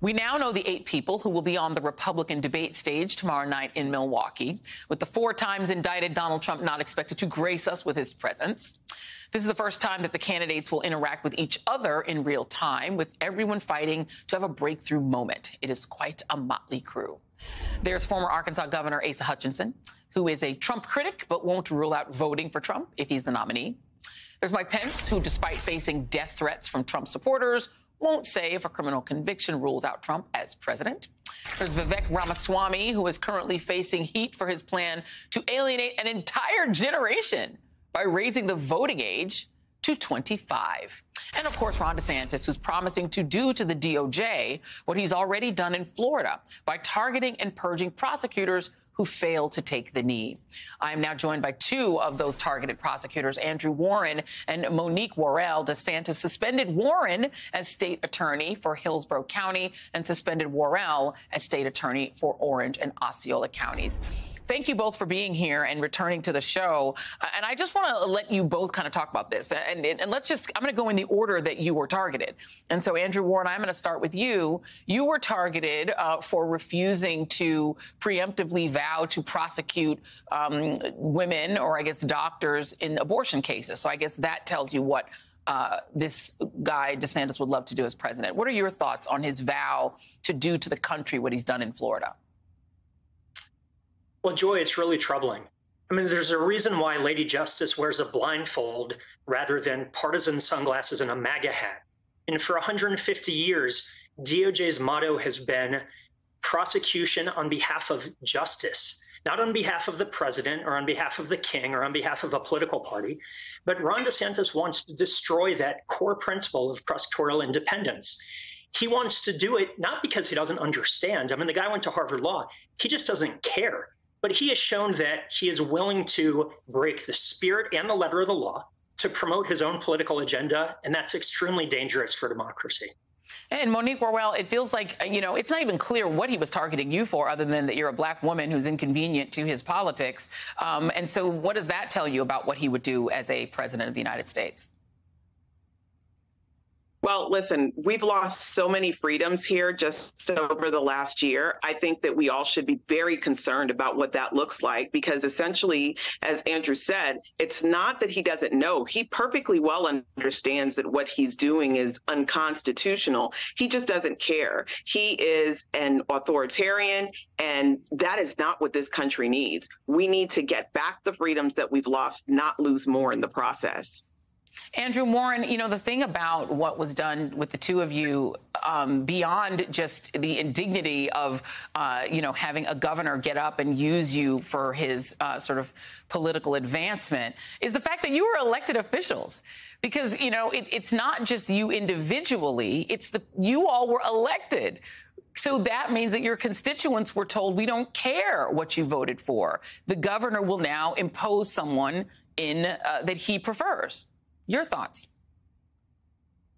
We now know the 8 people who will be on the Republican debate stage tomorrow night in Milwaukee, with the 4 times indicted Donald Trump not expected to grace us with his presence. This is the first time that the candidates will interact with each other in real time, with everyone fighting to have a breakthrough moment. It is quite a motley crew. There's former Arkansas Governor Asa Hutchinson, who is a Trump critic but won't rule out voting for Trump if he's the nominee. There's Mike Pence, who, despite facing death threats from Trump supporters, won't say if a criminal conviction rules out Trump as president. There's Vivek Ramaswamy, who is currently facing heat for his plan to alienate an entire generation by raising the voting age to 25. And, of course, Ron DeSantis, who's promising to do to the DOJ what he's already done in Florida by targeting and purging prosecutors who failed to take the knee. I am now joined by 2 of those targeted prosecutors, Andrew Warren and Monique Worrell. DeSantis suspended Warren as state attorney for Hillsborough County and suspended Worrell as state attorney for Orange and Osceola counties. Thank you both for being here and returning to the show. And I just want to let you both kind of talk about this. And let's just, I'm going to go in the order that you were targeted. And so, Andrew Warren, I'm going to start with you. You were targeted for refusing to preemptively vow to prosecute women, or I guess doctors, in abortion cases. So I guess that tells you what this guy DeSantis would love to do as president. What are your thoughts on his vow to do to the country what he's done in Florida? Well, Joy, it's really troubling. I mean, there's a reason why Lady Justice wears a blindfold rather than partisan sunglasses and a MAGA hat. And for 150 years, DOJ's motto has been prosecution on behalf of justice, not on behalf of the president or on behalf of the king or on behalf of a political party. But Ron DeSantis wants to destroy that core principle of prosecutorial independence. He wants to do it not because he doesn't understand. I mean, the guy went to Harvard Law. He just doesn't care. But he has shown that he is willing to break the spirit and the letter of the law to promote his own political agenda, and that's extremely dangerous for democracy. And Monique Worrell, it feels like, you know, it's not even clear what he was targeting you for, other than that you're a black woman who's inconvenient to his politics. And so what does that tell you about what he would do as a president of the United States? Well, listen, we've lost so many freedoms here just over the last year. I think that we all should be very concerned about what that looks like, because essentially, as Andrew said, it's not that he doesn't know. He perfectly well understands that what he's doing is unconstitutional. He just doesn't care. He is an authoritarian, and that is not what this country needs. We need to get back the freedoms that we've lost, not lose more in the process. Andrew Warren, you know, the thing about what was done with the 2 of you, beyond just the indignity of, you know, having a governor get up and use you for his sort of political advancement, is the fact that you were elected officials. Because, you know, it's not just you individually, it's you all were elected. So that means that your constituents were told, we don't care what you voted for. The governor will now impose someone in that he prefers. Your thoughts?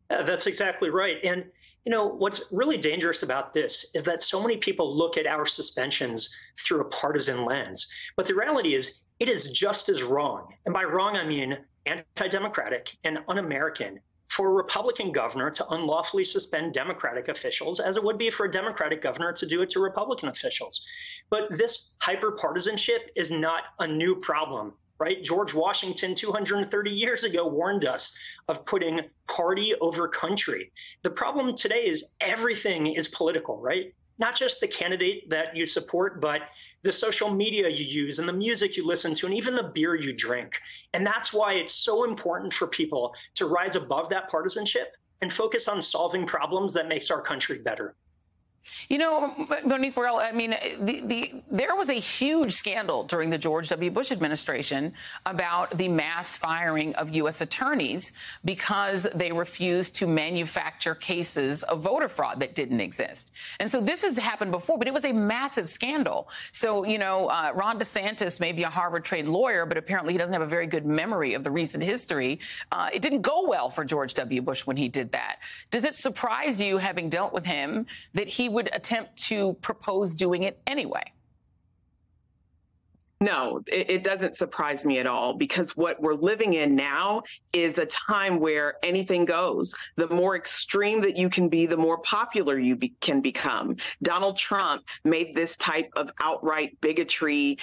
That's exactly right. And, you know, what's really dangerous about this is that so many people look at our suspensions through a partisan lens. But the reality is it is just as wrong. And by wrong, I mean anti-democratic and un-American for a Republican governor to unlawfully suspend Democratic officials as it would be for a Democratic governor to do it to Republican officials. But this hyper-partisanship is not a new problem. Right? George Washington 230 years ago warned us of putting party over country. The problem today is everything is political, right? Not just the candidate that you support, but the social media you use and the music you listen to and even the beer you drink. And that's why it's so important for people to rise above that partisanship and focus on solving problems that makes our country better. You know, Monique Worrell, I mean, there was a huge scandal during the George W. Bush administration about the mass firing of U.S. attorneys because they refused to manufacture cases of voter fraud that didn't exist. And so this has happened before, but it was a massive scandal. So, you know, Ron DeSantis may be a Harvard-trained lawyer, but apparently he doesn't have a very good memory of the recent history. It didn't go well for George W. Bush when he did that. Does it surprise you, having dealt with him, that he would attempt to propose doing it anyway? No, it doesn't surprise me at all, because what we're living in now is a time where anything goes. The more extreme that you can be, the more popular you can become. Donald Trump made this type of outright bigotry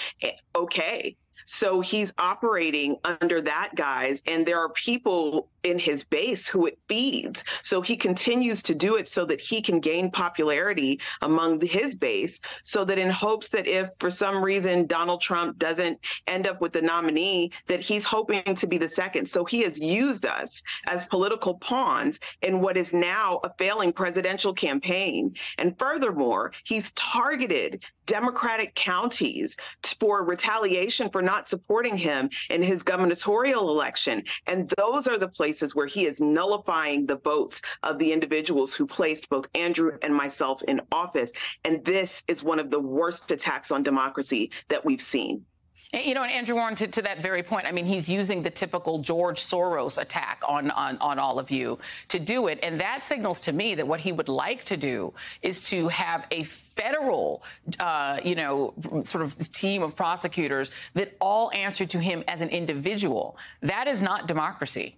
okay. So he's operating under that guise, and there are people in his base who it feeds. So he continues to do it so that he can gain popularity among his base, so that in hopes that if for some reason Donald Trump doesn't end up with the nominee, that he's hoping to be the second. So he has used us as political pawns in what is now a failing presidential campaign. And furthermore, he's targeted Democratic counties for retaliation for not supporting him in his gubernatorial election. And those are the places where he is nullifying the votes of the individuals who placed both Andrew and myself in office. And this is one of the worst attacks on democracy that we've seen. You know, and Andrew Warren, to that very point, I mean, he's using the typical George Soros attack on all of you to do it. And that signals to me that what he would like to do is to have a federal, sort of team of prosecutors that all answer to him as an individual. That is not democracy.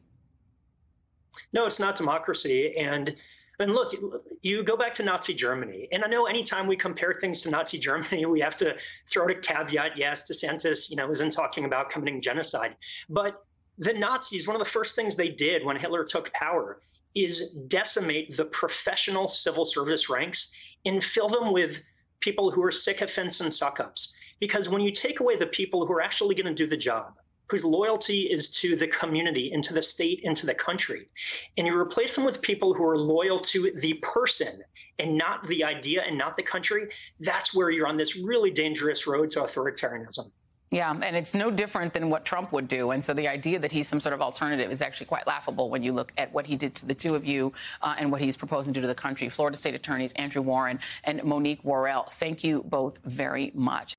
No, it's not democracy. And look, you go back to Nazi Germany, and I know anytime we compare things to Nazi Germany, we have to throw out a caveat. Yes, DeSantis, isn't talking about committing genocide, but the Nazis, one of the first things they did when Hitler took power is decimate the professional civil service ranks and fill them with people who are sycophants and suck-ups. Because when you take away the people who are actually going to do the job, whose loyalty is to the community and to the state and to the country, and you replace them with people who are loyal to the person and not the idea and not the country, that's where you're on this really dangerous road to authoritarianism. Yeah, and it's no different than what Trump would do. And so the idea that he's some sort of alternative is actually quite laughable when you look at what he did to the two of you and what he's proposing to do to the country. Florida State Attorneys Andrew Warren and Monique Worrell, thank you both very much.